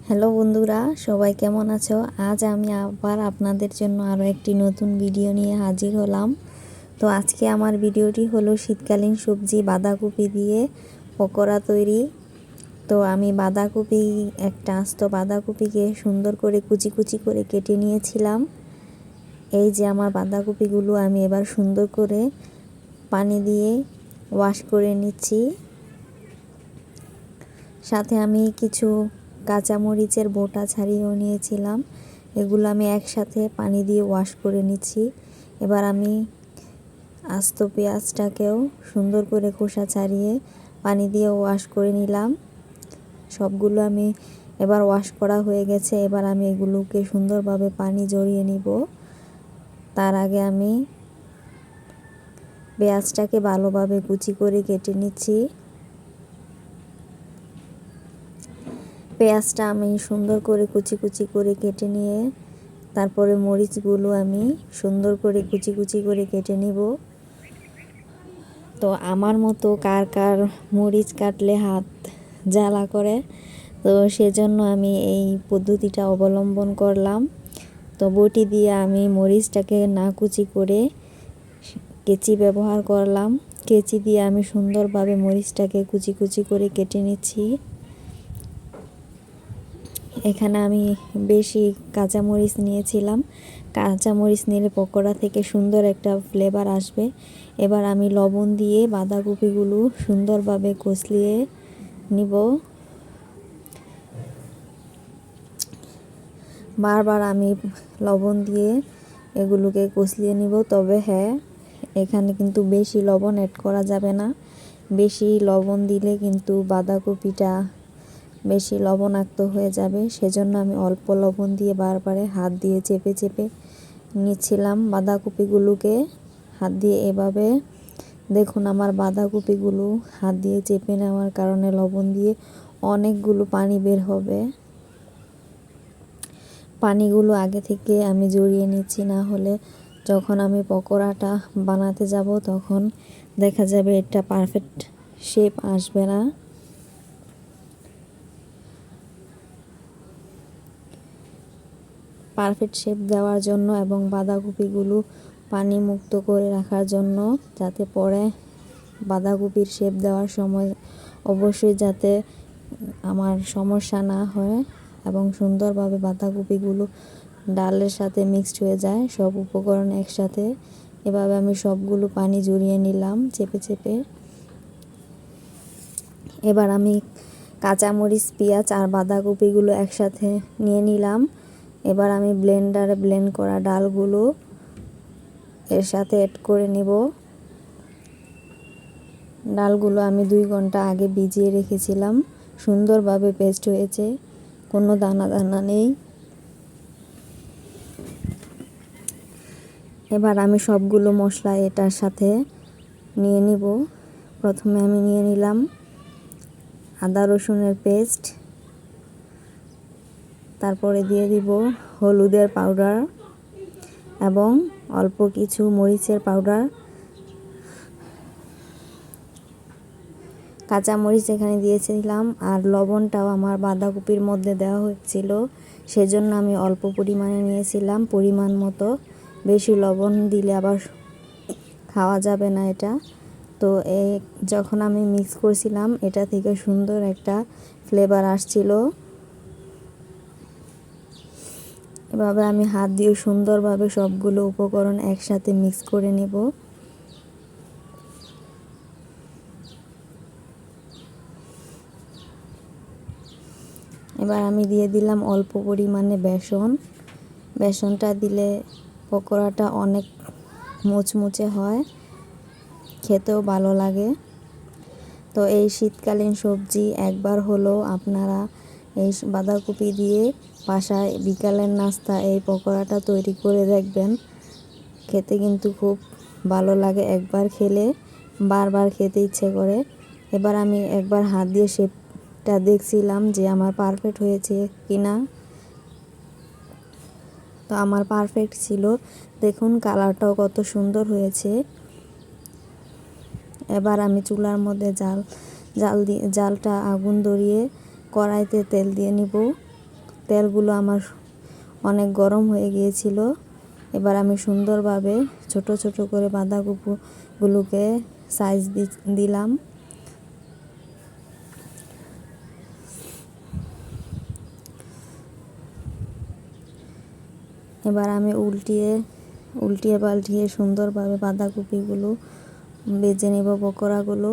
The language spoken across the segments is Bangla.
হ্যালো বন্ধুরা, সবাই কেমন আছো? আজ আমি আবার আপনাদের জন্য আরও একটি নতুন ভিডিও নিয়ে হাজির হলাম। তো আজকে আমার ভিডিওটি হলো শীতকালীন সবজি বাঁধাকপি দিয়ে পকোড়া তৈরি। তো আমি একটা আস্ত বাঁধাকপিকে সুন্দর করে কুচি কুচি করে কেটে নিয়েছিলাম। এই যে আমার বাঁধাকপিগুলো আমি এবার সুন্দর করে পানি দিয়ে ওয়াশ করে নিচ্ছি। সাথে আমি কিছু কাঁচামরিচের বোটা ছাড়িয়েও নিয়েছিলাম। এগুলো আমি একসাথে পানি দিয়ে ওয়াশ করে নিচ্ছি। এবার আমি আস্ত পেঁয়াজটাকেও সুন্দর করে খোসা ছাড়িয়ে পানি দিয়ে ওয়াশ করে নিলাম। সবগুলো আমি এবার ওয়াশ করা হয়ে গেছে। এবার আমি এগুলোকে সুন্দরভাবে পানি ঝরিয়ে নিব। তার আগে আমি পেঁয়াজটাকে ভালোভাবে কুচি করে কেটে নিচ্ছি। পেঁয়াজটা আমি সুন্দর করে কুচি কুচি করে কেটে নিয়ে তারপরে মরিচগুলো আমি সুন্দর করে কুচি কুচি করে কেটে নিব। তো আমার মতো কার কার মরিচ কাটলে হাত জ্বালা করে, তো সেজন্য আমি এই পদ্ধতিটা অবলম্বন করলাম। তো বটি দিয়ে আমি মরিচটাকে না কুচি করে কেচি ব্যবহার করলাম। কেচি দিয়ে আমি সুন্দরভাবে মরিচটাকে কুচি কুচি করে কেটে নিচ্ছি। এখানে আমি বেশি কাঁচামরিচ নিয়েছিলাম। কাঁচামরিচ নিলে পকোড়া থেকে সুন্দর একটা ফ্লেভার আসবে। এবার আমি লবণ দিয়ে বাঁধাকপিগুলো সুন্দরভাবে কষলিয়ে নিব। বারবার আমি লবণ দিয়ে এগুলোকে কষলিয়ে নিব। তবে হ্যাঁ, এখানে কিন্তু বেশি লবণ অ্যাড করা যাবে না। বেশি লবণ দিলে কিন্তু বাঁধাকপিটা বেশি লবণাক্ত হয়ে যাবে। সেজন্য আমি অল্প লবণ দিয়ে বারবারে হাত দিয়ে চেপে চেপে নিচ্ছিলাম বাঁধাকপিগুলোকে। হাত দিয়ে এভাবে দেখুন, আমার বাঁধাকপিগুলো হাত দিয়ে চেপে নেওয়ার কারণে লবণ দিয়ে অনেকগুলো পানি বের হবে। পানিগুলো আগে থেকে আমি জড়িয়ে নিচ্ছি, না হলে যখন আমি পকোড়াটা বানাতে যাব তখন দেখা যাবে এটা পারফেক্ট শেপ আসবে না। পারফেক্ট শেপ দেওয়ার জন্য এবং বাঁধাকপিগুলো পানি মুক্ত করে রাখার জন্য, যাতে পরে বাঁধাকপির শেপ দেওয়ার সময় অবশ্যই যাতে আমার সমস্যা না হয় এবং সুন্দরভাবে বাঁধাকপিগুলো ডালের সাথে মিক্সড হয়ে যায়, সব উপকরণ একসাথে। এভাবে আমি সবগুলো পানি জড়িয়ে নিলাম চেপে চেপে। এবার আমি কাঁচামরিচ, পেঁয়াজ আর বাঁধাকপিগুলো একসাথে নিয়ে নিলাম। এবার আমি ব্লেন্ডারে ব্লেন্ড করা ডালগুলো এর সাথে অ্যাড করে নেব। ডালগুলো আমি 2 ঘন্টা আগে ভিজিয়ে রেখেছিলাম। সুন্দরভাবে পেস্ট হয়েছে, কোনো দানা দানা নেই। এবার আমি সবগুলো মশলা এটার সাথে নিয়ে নিব। প্রথমে আমি নিয়ে নিলাম আদা রসুনের পেস্ট, তারপরে দিয়ে দিব হলুদের পাউডার এবং অল্প কিছু মরিচের পাউডার। কাঁচামরিচ এখানে দিয়েছিলাম, আর লবণটাও আমার বাঁধাকপির মধ্যে দেওয়া হচ্ছিল, সেজন্য আমি অল্প পরিমাণে নিয়েছিলাম, পরিমাণ মতো। বেশি লবণ দিলে আবার খাওয়া যাবে না এটা। তো যখন আমি মিক্স করছিলাম, এটা থেকে সুন্দর একটা ফ্লেভার আসছিল। এভাবে আমি হাত দিয়ে সুন্দরভাবে সবগুলো উপকরণ একসাথে মিক্স করে নেব। এবার আমি দিয়ে দিলাম অল্প পরিমাণে বেসন। বেসনটা দিলে পকোড়াটা অনেক মুচমুচে হয়, খেতেও ভালো লাগে। তো এই শীতকালীন সবজি একবার হলো আপনারা এই বাঁধাকপি দিয়ে বাসায় বিকালের নাস্তা এই পকোড়াটা তৈরি করে দেখবেন। খেতে কিন্তু খুব ভালো লাগে, একবার খেলে বারবার খেতে ইচ্ছে করে। এবার আমি একবার হাত দিয়ে শেপটা দেখছিলাম যে আমার পারফেক্ট হয়েছে কিনা। তো আমার পারফেক্ট ছিল, দেখুন কালারটাও কত সুন্দর হয়েছে। এবার আমি চুলার মধ্যে জালটা আগুন ধরিয়ে কড়াইতে তেল দিয়ে নিব। তেলগুলো আমার অনেক গরম হয়ে গিয়েছিল। এবার আমি সুন্দরভাবে ছোট ছোট করে বাঁধাকপিগুলোকে সাইজ দিলাম। এবার আমি উল্টিয়ে পাল্টিয়ে সুন্দরভাবে বাঁধাকপিগুলো ভেজে নেব। পকোড়াগুলো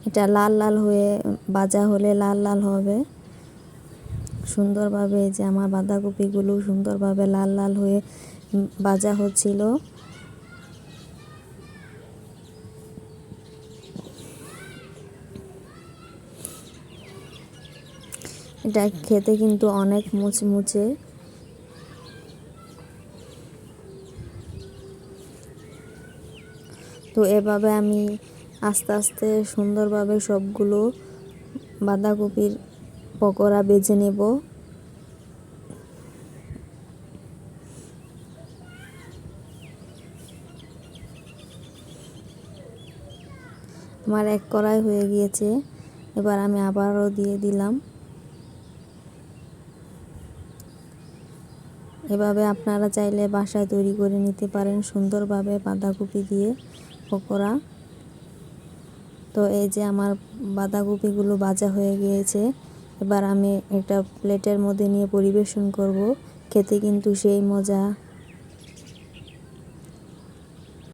এটা লাল লাল হয়ে ভাজা হলে লাল লাল হবে সুন্দরভাবে। যে আমার বাঁধাকপিগুলো সুন্দরভাবে লাল লাল হয়ে ভাজা হচ্ছিল। এটা খেতে কিন্তু অনেক মুচমুচে। তো এভাবে আমি আস্তে আস্তে সুন্দরভাবে সবগুলো বাঁধাকপির পকোড়া ভেজে নেব। আমার এক কড়াই হয়ে গিয়েছে। এবার আমি আবারও দিয়ে দিলাম। এভাবে আপনারা চাইলে বাসায় তৈরি করে নিতে পারেন সুন্দরভাবে বাঁধাকপি দিয়ে পকোড়া। তো এই যে আমার বাঁধাকপিগুলো ভাজা হয়ে গিয়েছে। এবার আমি একটা প্লেটের মধ্যে নিয়ে পরিবেশন করব। খেতে কিন্তু সেই মজা।